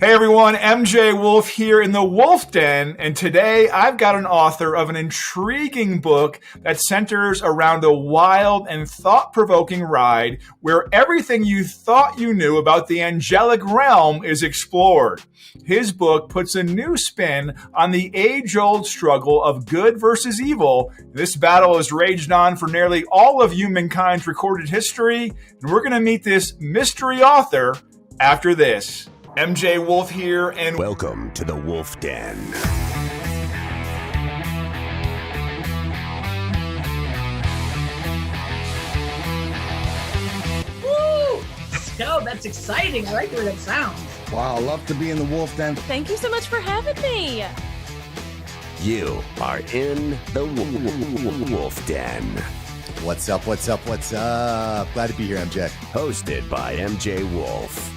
Hey everyone, MJ Wolfe here in the Wolfe Den, and today I've got an author of an intriguing book that centers around a wild and thought-provoking ride where everything you thought you knew about the angelic realm is explored. His book puts a new spin on the age-old struggle of good versus evil. This battle has raged on for nearly all of humankind's recorded history, and we're going to meet this mystery author after this. MJ Wolfe here, and welcome to the Wolfe Den. Woo! So that's exciting. I like the way that sounds. Wow, I love to be in the Wolfe Den. Thank you so much for having me. You are in the Wolfe Den. What's up? Glad to be here, MJ. Hosted by MJ Wolfe.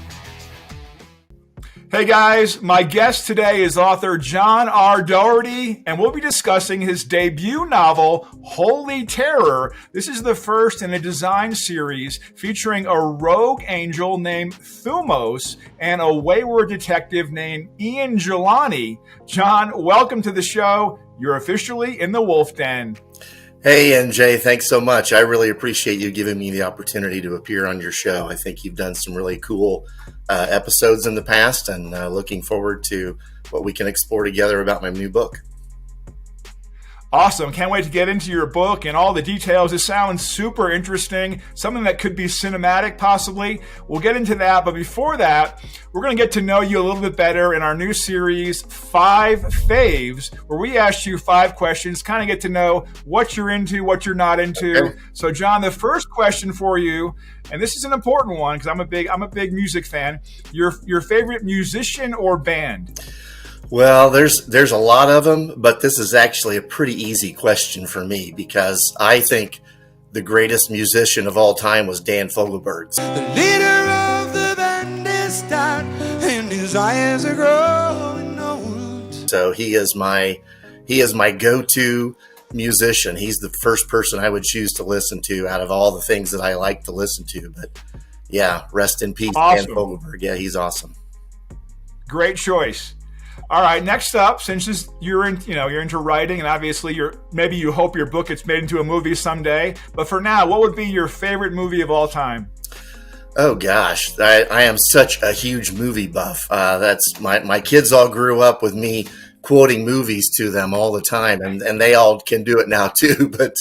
Hey guys, my guest today is author John R. Dougherty, and we'll be discussing his debut novel, Holy Terror. This is the first in a design series featuring a rogue angel named Thumos and a wayward detective named Ian Jelani. John, welcome to the show. You're officially in the Wolfe Den. Hey, NJ, thanks so much. I really appreciate you giving me the opportunity to appear on your show. I think you've done some really cool episodes in the past, and looking forward to what we can explore together about my new book. Awesome. Can't wait to get into your book and all the details. It sounds super interesting, something that could be cinematic possibly. We'll get into that. But before that, we're going to get to know you a little bit better in our new series, 5 Faves, where we ask you 5 questions, kind of get to know what you're into, what you're not into. Okay. So, John, the first question for you, and this is an important one because I'm a big music fan. Your favorite musician or band? Well, there's a lot of them, but this is actually a pretty easy question for me because I think the greatest musician of all time was Dan Fogelberg. The leader of the band is stout, and his eyes are growing old. So he is my go-to musician. He's the first person I would choose to listen to out of all the things that I like to listen to. But yeah, rest in peace, awesome. Dan Fogelberg. Yeah, he's awesome. Great choice. All right, next up, since you're into writing, and obviously maybe you hope your book gets made into a movie someday. But for now, what would be your favorite movie of all time? Oh gosh, I am such a huge movie buff. That's my kids all grew up with me quoting movies to them all the time, and they all can do it now too. But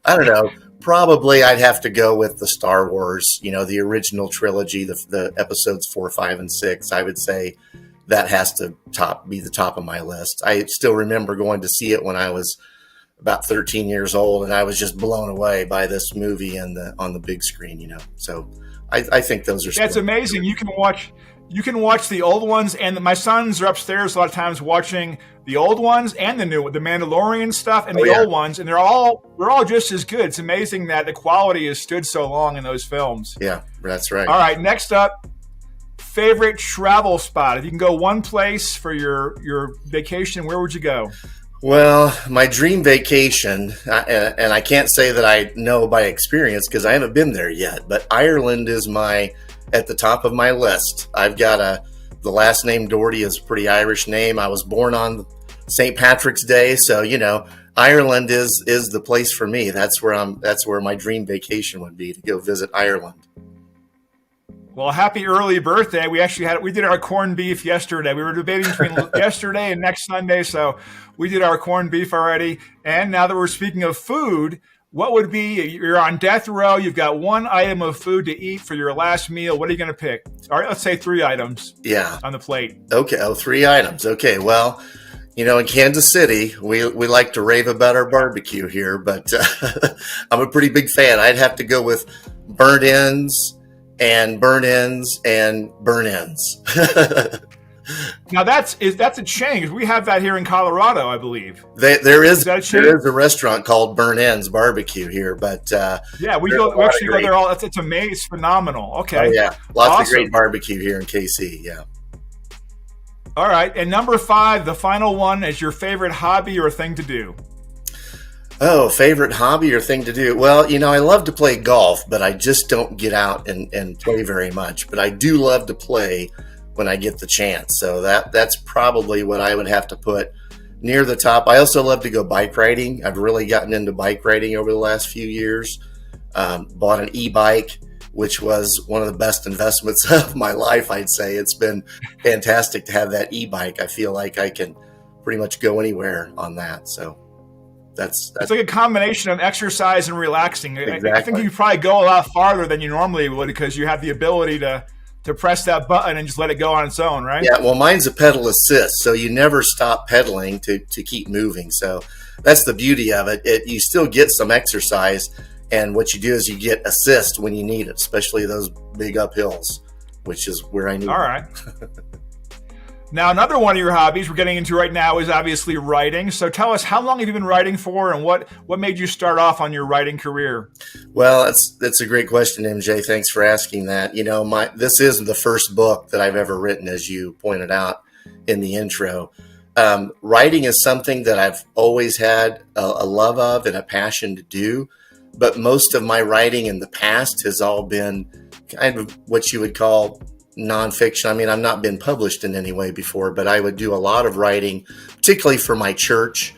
I don't know. Probably I'd have to go with the Star Wars, the original trilogy, the episodes 4, 5, and 6. I would say that has to be the top of my list. I still remember going to see it when I was about 13 years old, and I was just blown away by this movie and on the big screen, So I think those are. That's amazing. You can watch the old ones, and my sons are upstairs a lot of times watching the old ones and the new, the Mandalorian stuff, and the old ones, and they're all just as good. It's amazing that the quality has stood so long in those films. Yeah, that's right. All right, next up. Favorite travel spot? If you can go one place for your vacation, where would you go? Well, my dream vacation, and I can't say that I know by experience because I haven't been there yet, but Ireland is at the top of my list. I've got the last name Dougherty is a pretty Irish name. I was born on St. Patrick's Day, so Ireland is the place for me. That's where my dream vacation would be, to go visit Ireland. Well, happy early birthday. We did our corned beef yesterday. We were debating between yesterday and next Sunday, so we did our corned beef already. And now that we're speaking of food, what would be, you're on death row, you've got one item of food to eat for your last meal. What are you going to pick? All right, let's say 3 items on the plate. Okay, 3 items. Okay, well, in Kansas City, we like to rave about our barbecue here, but I'm a pretty big fan. I'd have to go with burnt ends, and burn ends. Now that's a change. We have that here in Colorado, I believe. There is a restaurant called Burn Ends Barbecue here, but we actually go there all. It's amazing. It's phenomenal. Okay. Oh, yeah, lots of great barbecue here in KC. Yeah. All right, and number 5, the final one, is your favorite hobby or thing to do. Oh, favorite hobby or thing to do? Well, I love to play golf, but I just don't get out and play very much. But I do love to play when I get the chance. So that's probably what I would have to put near the top. I also love to go bike riding. I've really gotten into bike riding over the last few years. Bought an e-bike, which was one of the best investments of my life, I'd say. It's been fantastic to have that e-bike. I feel like I can pretty much go anywhere on that. So that's it's like a combination of exercise and relaxing. Exactly. I think you probably go a lot farther than you normally would because you have the ability to press that button and just let it go on its own, right? Yeah, well, mine's a pedal assist, so you never stop pedaling to keep moving. So that's the beauty of it. You still get some exercise, and what you do is you get assist when you need it, especially those big uphills, which is where I need it. All right. Now, another one of your hobbies we're getting into right now is obviously writing. So tell us, how long have you been writing for, and what made you start off on your writing career? Well, that's a great question, MJ. Thanks for asking that. You know, this is the first book that I've ever written, as you pointed out in the intro. Writing is something that I've always had a love of and a passion to do, but most of my writing in the past has all been kind of what you would call nonfiction. I mean, I've not been published in any way before, but I would do a lot of writing, particularly for my church,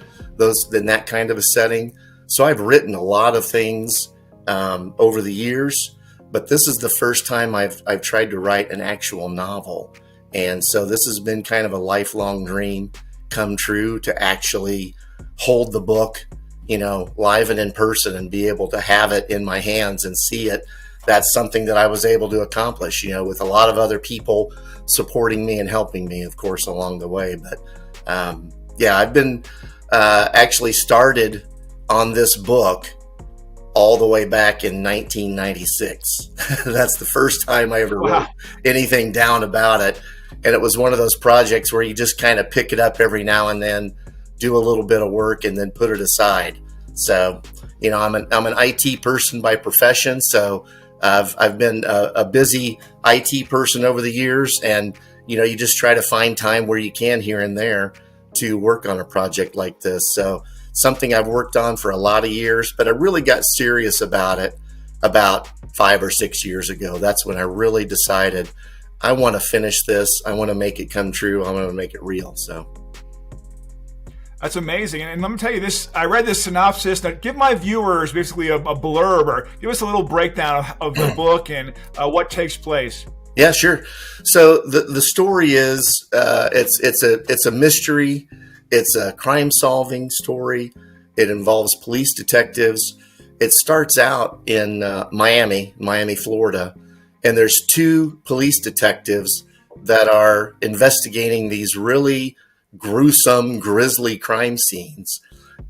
in that kind of a setting. So I've written a lot of things over the years, but this is the first time I've tried to write an actual novel. And so this has been kind of a lifelong dream come true, to actually hold the book, you know, live and in person, and be able to have it in my hands and see it. That's something that I was able to accomplish, you know, with a lot of other people supporting me and helping me, of course, along the way. But yeah, I've been actually started on this book all the way back in 1996. That's the first time I ever wrote anything down about it. And it was one of those projects where you just kind of pick it up every now and then, do a little bit of work, and then put it aside. So, you know, I'm an IT person by profession. So I've been a busy IT person over the years, and, you know, you just try to find time where you can here and there to work on a project like this. So something I've worked on for a lot of years, but I really got serious about it about 5 or 6 years ago. That's when I really decided I want to finish this. I want to make it come true. I want to make it real. So that's amazing. And let me tell you this, I read this synopsis. Now, give my viewers basically a blurb, or give us a little breakdown of the book and what takes place. Yeah, sure. So the story is, it's a mystery. It's a crime solving story. It involves police detectives. It starts out in Miami, Florida. And there's 2 police detectives that are investigating these really gruesome, grisly crime scenes.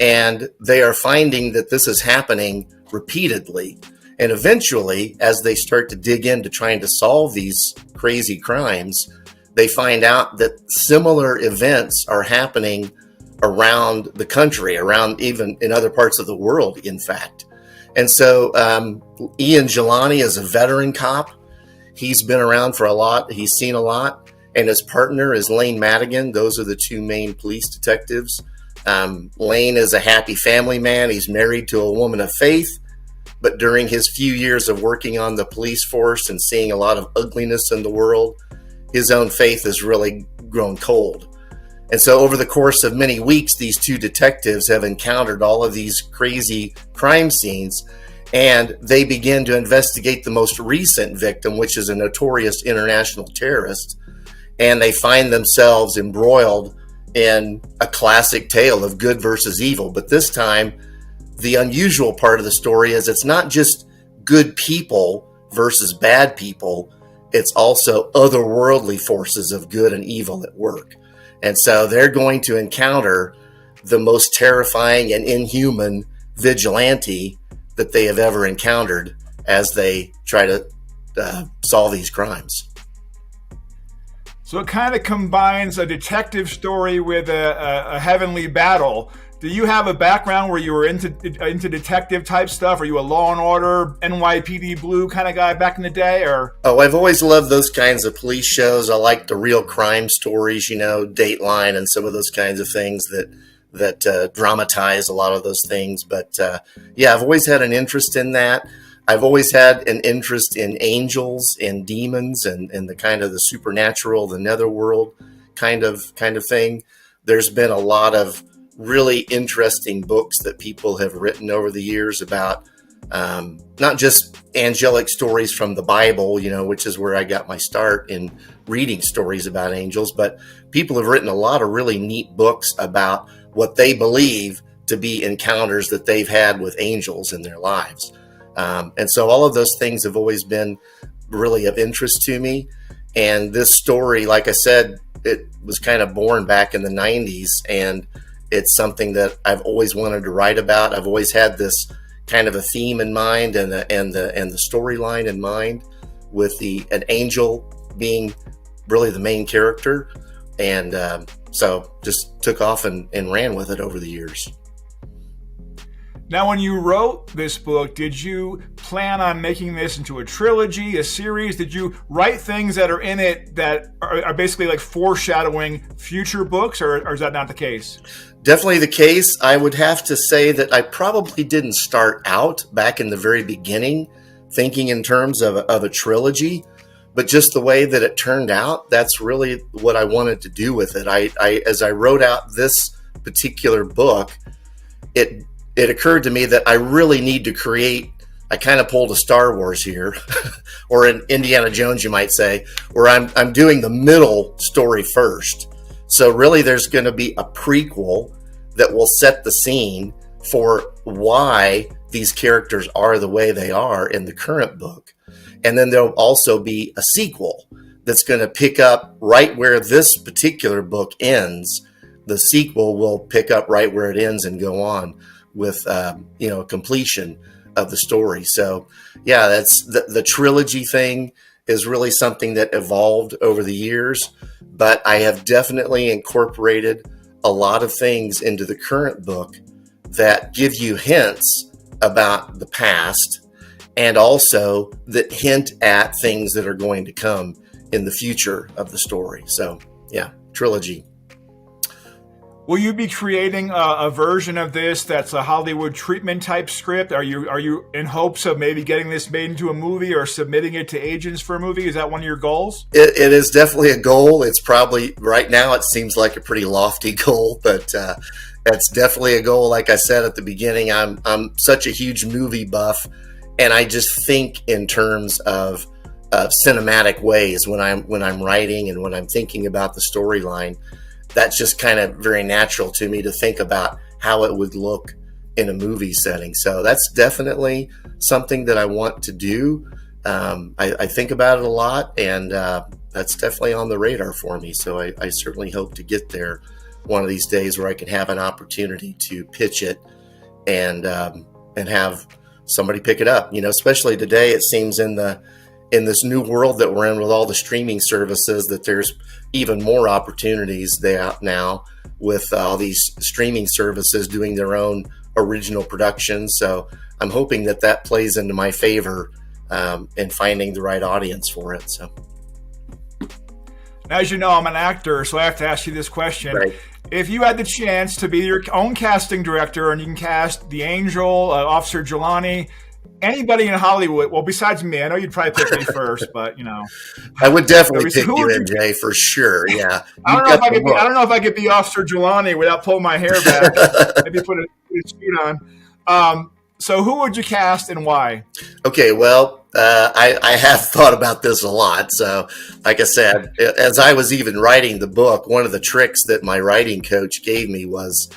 And they are finding that this is happening repeatedly. And eventually, as they start to dig into trying to solve these crazy crimes, they find out that similar events are happening around the country, around even in other parts of the world, in fact. And so Ian Jelani is a veteran cop. He's been around for a lot. He's seen a lot. And his partner is Lane Madigan. Those are the 2 main police detectives. Lane is a happy family man. He's married to a woman of faith. But during his few years of working on the police force and seeing a lot of ugliness in the world, his own faith has really grown cold. And so over the course of many weeks, these 2 detectives have encountered all of these crazy crime scenes, and they begin to investigate the most recent victim, which is a notorious international terrorist. And they find themselves embroiled in a classic tale of good versus evil. But this time, the unusual part of the story is it's not just good people versus bad people. It's also otherworldly forces of good and evil at work. And so they're going to encounter the most terrifying and inhuman vigilante that they have ever encountered as they try to solve these crimes. So it kind of combines a detective story with a heavenly battle. Do you have a background where you were into detective type stuff? Are you a Law and Order, NYPD Blue kind of guy back in the day, or? Oh, I've always loved those kinds of police shows. I like the real crime stories, you know, Dateline and some of those kinds of things that dramatize a lot of those things. But yeah, I've always had an interest in that. I've always had an interest in angels and demons and the kind of the supernatural, the netherworld kind of thing. There's been a lot of really interesting books that people have written over the years about not just angelic stories from the Bible, which is where I got my start in reading stories about angels, but people have written a lot of really neat books about what they believe to be encounters that they've had with angels in their lives. And so all of those things have always been really of interest to me. And this story, like I said, it was kind of born back in the 90s, and it's something that I've always wanted to write about. I've always had this kind of a theme in mind and the storyline in mind, with an angel being really the main character. And so just took off and ran with it over the years. Now, when you wrote this book, did you plan on making this into a trilogy, a series? Did you write things that are in it that are basically like foreshadowing future books, or is that not the case? Definitely the case. I would have to say that I probably didn't start out back in the very beginning thinking in terms of a trilogy, but just the way that it turned out, that's really what I wanted to do with it. As I wrote out this particular book, it occurred to me that I really need to create, I kind of pulled a Star Wars here, or an Indiana Jones, you might say, where I'm doing the middle story first. So really there's going to be a prequel that will set the scene for why these characters are the way they are in the current book. And then there'll also be a sequel that's going to pick up right where this particular book ends. The sequel will pick up right where it ends and go on with completion of the story. So yeah, that's the trilogy thing is really something that evolved over the years, but I have definitely incorporated a lot of things into the current book that give you hints about the past, and also that hint at things that are going to come in the future of the story. So yeah, trilogy. Will you be creating a version of this that's a Hollywood treatment type script? Are you in hopes of maybe getting this made into a movie or submitting it to agents for a movie? Is that one of your goals? It is definitely a goal. It's probably, right now it seems like a pretty lofty goal, but that's definitely a goal. Like I said at the beginning, I'm such a huge movie buff, and I just think in terms of cinematic ways when I'm writing and when I'm thinking about the storyline. That's just kind of very natural to me to think about how it would look in a movie setting. So that's definitely something that I want to do. I think about it a lot, and that's definitely on the radar for me. So I certainly hope to get there one of these days where I can have an opportunity to pitch it and have somebody pick it up. Especially today, it seems in this new world that we're in with all the streaming services, that there's even more opportunities there now with all these streaming services doing their own original productions. So I'm hoping that plays into my favor in finding the right audience for it. So, as you know, I'm an actor, so I have to ask you this question. Right. If you had the chance to be your own casting director and you can cast the Angel, Officer Jelani, anybody in Hollywood, well, besides me, I know you'd probably pick me first, but I would definitely pick you, MJ, for sure. Yeah, I don't know if I could be Officer Jelani without pulling my hair back. Maybe put a suit on. So, who would you cast and why? Okay, well, I have thought about this a lot. So, like I said, as I was even writing the book, one of the tricks that my writing coach gave me was,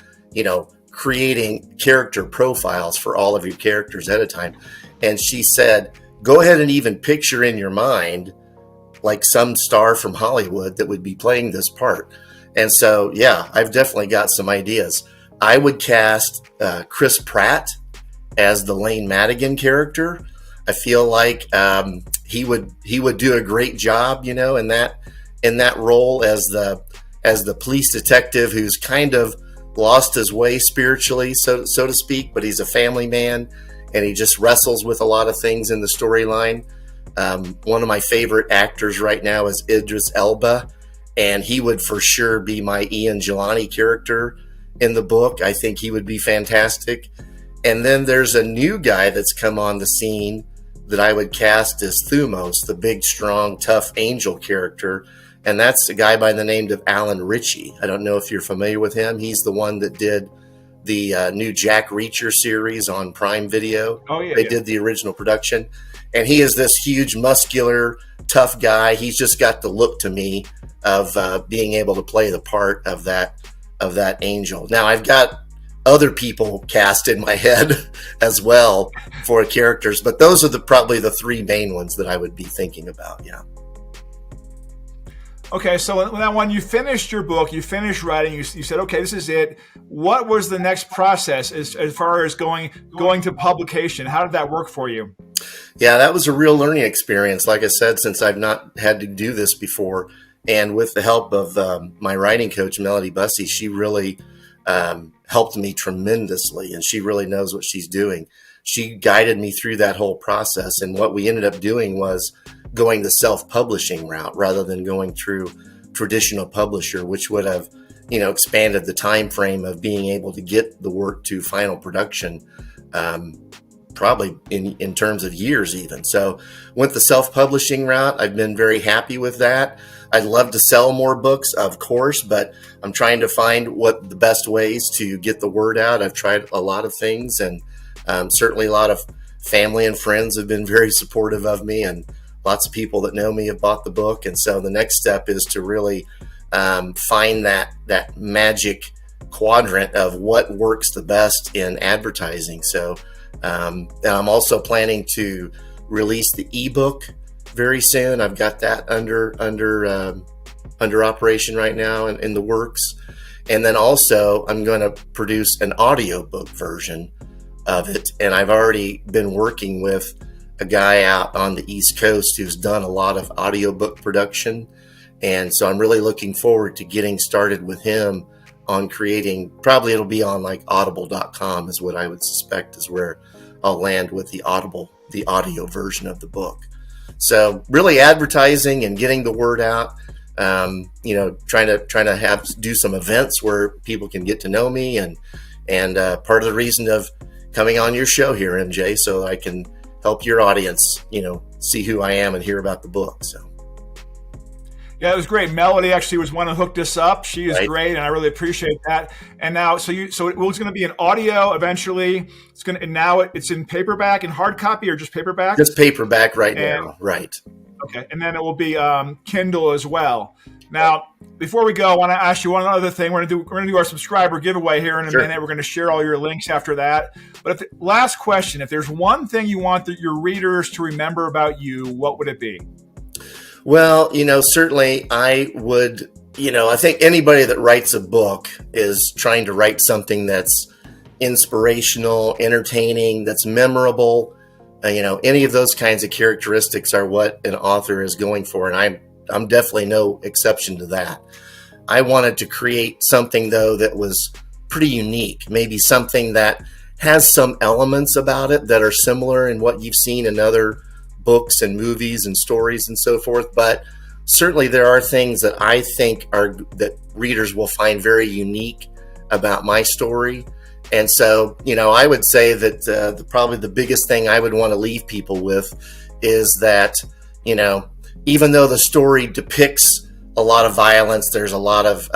creating character profiles for all of your characters at a time. And she said, go ahead and even picture in your mind like some star from Hollywood that would be playing this part. And so, yeah, I've definitely got some ideas. I would cast Chris Pratt as the Lane Madigan character. I feel like he would do a great job, in that role as the police detective who's kind of lost his way spiritually, so to speak, but he's a family man and he just wrestles with a lot of things in the storyline. One of my favorite actors right now is Idris Elba, and he would for sure be my Ian Jelani character in the book. I think he would be fantastic. And then there's a new guy that's come on the scene that I would cast as Thumos, the big, strong, tough angel character. And that's a guy by the name of Alan Ritchie. I don't know if you're familiar with him. He's the one that did the new Jack Reacher series on Prime Video. Oh, yeah. They did the original production. And he is this huge, muscular, tough guy. He's just got the look to me of being able to play the part of that angel. Now, I've got other people cast in my head as well for characters, but those are probably the three main ones that I would be thinking about. Yeah. Okay, so when you finished your book, you finished writing, you said, okay, this is it. What was the next process as far as going to publication? How did that work for you? Yeah, that was a real learning experience. Like I said, since I've not had to do this before, and with the help of my writing coach, Melody Bussey, she really helped me tremendously, and she really knows what she's doing. She guided me through that whole process, and what we ended up doing was going the self-publishing route rather than going through traditional publisher, which would have, expanded the time frame of being able to get the work to final production, probably in terms of years even. So went the self-publishing route. I've been very happy with that. I'd love to sell more books, of course, but I'm trying to find what the best ways to get the word out. I've tried a lot of things, and certainly a lot of family and friends have been very supportive of me, and lots of people that know me have bought the book. And so the next step is to really find that magic quadrant of what works the best in advertising. So and I'm also planning to release the ebook very soon. I've got that under operation right now and in the works. And then also I'm going to produce an audiobook version of it. And I've already been working with a guy out on the East Coast who's done a lot of audiobook production. And so I'm really looking forward to getting started with him on creating, probably it'll be on like audible.com is what I would suspect is where I'll land with the audio version of the book. So really advertising and getting the word out, trying to do some events where people can get to know me, and part of the reason of coming on your show here, MJ, so that I can help your audience, see who I am and hear about the book. So. Yeah, it was great. Melody actually was one who hooked us up. She is Right. great, and I really appreciate that. And now, so it was going to be an audio eventually. It's in paperback and hard copy, or just paperback? Just paperback right now, right? Okay, and then it will be Kindle as well. Now, before we go, I want to ask you one other thing. We're going to do our subscriber giveaway here in a minute. We're going to share all your links after that. But last question: if there's one thing you want your readers to remember about you, what would it be? Well, certainly I would, I think anybody that writes a book is trying to write something that's inspirational, entertaining, that's memorable. Any of those kinds of characteristics are what an author is going for. And I'm definitely no exception to that. I wanted to create something, though, that was pretty unique, maybe something that has some elements about it that are similar in what you've seen in other books and movies and stories and so forth. But certainly there are things that I think that readers will find very unique about my story. And so, I would say that probably the biggest thing I would want to leave people with is that, even though the story depicts a lot of violence, there's a lot of,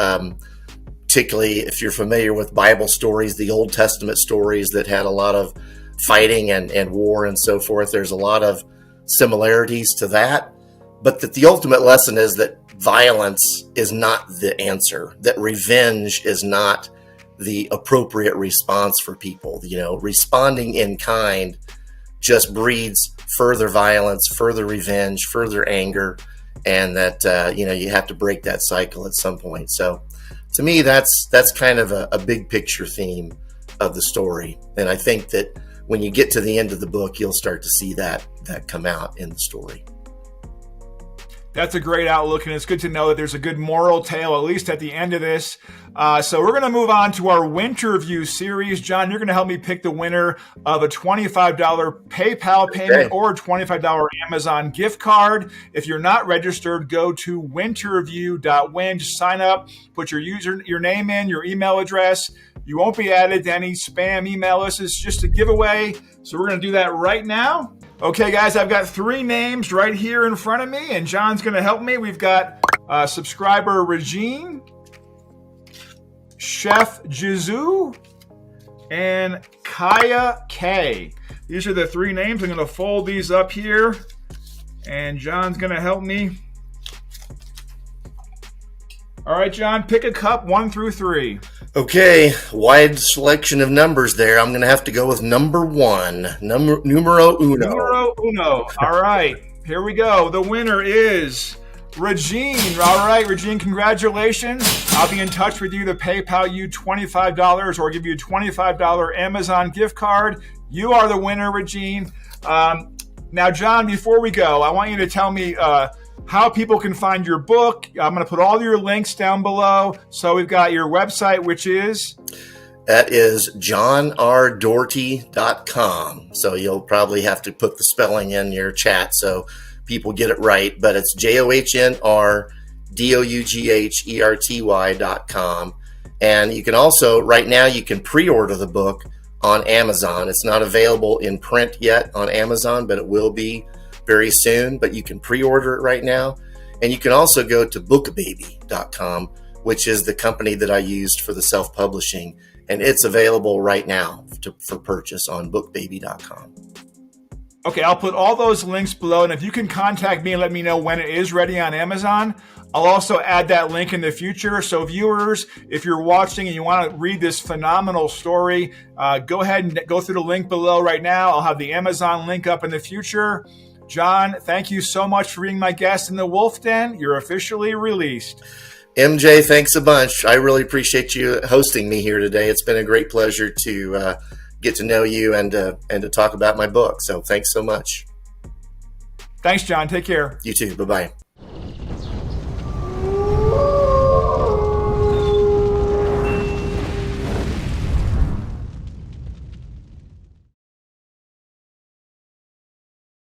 particularly if you're familiar with Bible stories, the Old Testament stories that had a lot of fighting and war and so forth, there's a lot of similarities to that, but that the ultimate lesson is that violence is not the answer, that revenge is not the appropriate response for people. Responding in kind just breeds further violence, further revenge, further anger, and that you have to break that cycle at some point. So to me, that's kind of a big picture theme of the story. And I think that when you get to the end of the book, you'll start to see that come out in the story. That's a great outlook, and it's good to know that there's a good moral tale, at least at the end of this. So we're going to move on to our Winter View series. John, you're going to help me pick the winner of a $25 PayPal payment or a $25 Amazon gift card. If you're not registered, go to winterview.win. Just sign up, put your name in, your email address. You won't be added to any spam email lists. It's just a giveaway. So we're going to do that right now. Okay, guys, I've got 3 names right here in front of me, and John's going to help me. We've got subscriber Regine, Chef Jizu, and Kaya K. These are the 3 names. I'm going to fold these up here, and John's going to help me. All right, John, pick a cup 1 through 3. Okay, wide selection of numbers there. I'm going to have to go with number 1, numero uno. Numero uno. All right, here we go. The winner is Regine. All right, Regine, congratulations. I'll be in touch with you to PayPal you $25 or give you a $25 Amazon gift card. You are the winner, Regine. Now, John, before we go, I want you to tell me how people can find your book. I'm going to put all your links down below. So we've got your website, which is? That is johnrdougherty.com. So you'll probably have to put the spelling in your chat so people get it right. But it's JOHNRDOUGHERTY.com. And you can also, right now, you can pre-order the book on Amazon. It's not available in print yet on Amazon, but it will be very soon, but you can pre-order it right now. And you can also go to bookbaby.com, which is the company that I used for the self-publishing, and it's available right now for purchase on bookbaby.com. Okay, I'll put all those links below, and if you can contact me and let me know when it is ready on Amazon, I'll also add that link in the future. So viewers, if you're watching and you want to read this phenomenal story, go ahead and go through the link below right now. I'll have the Amazon link up in the future. John, thank you so much for being my guest in the Wolfe Den. You're officially released. MJ, thanks a bunch. I really appreciate you hosting me here today. It's been a great pleasure to get to know you and to talk about my book. So thanks so much. Thanks, John. Take care. You too. Bye-bye.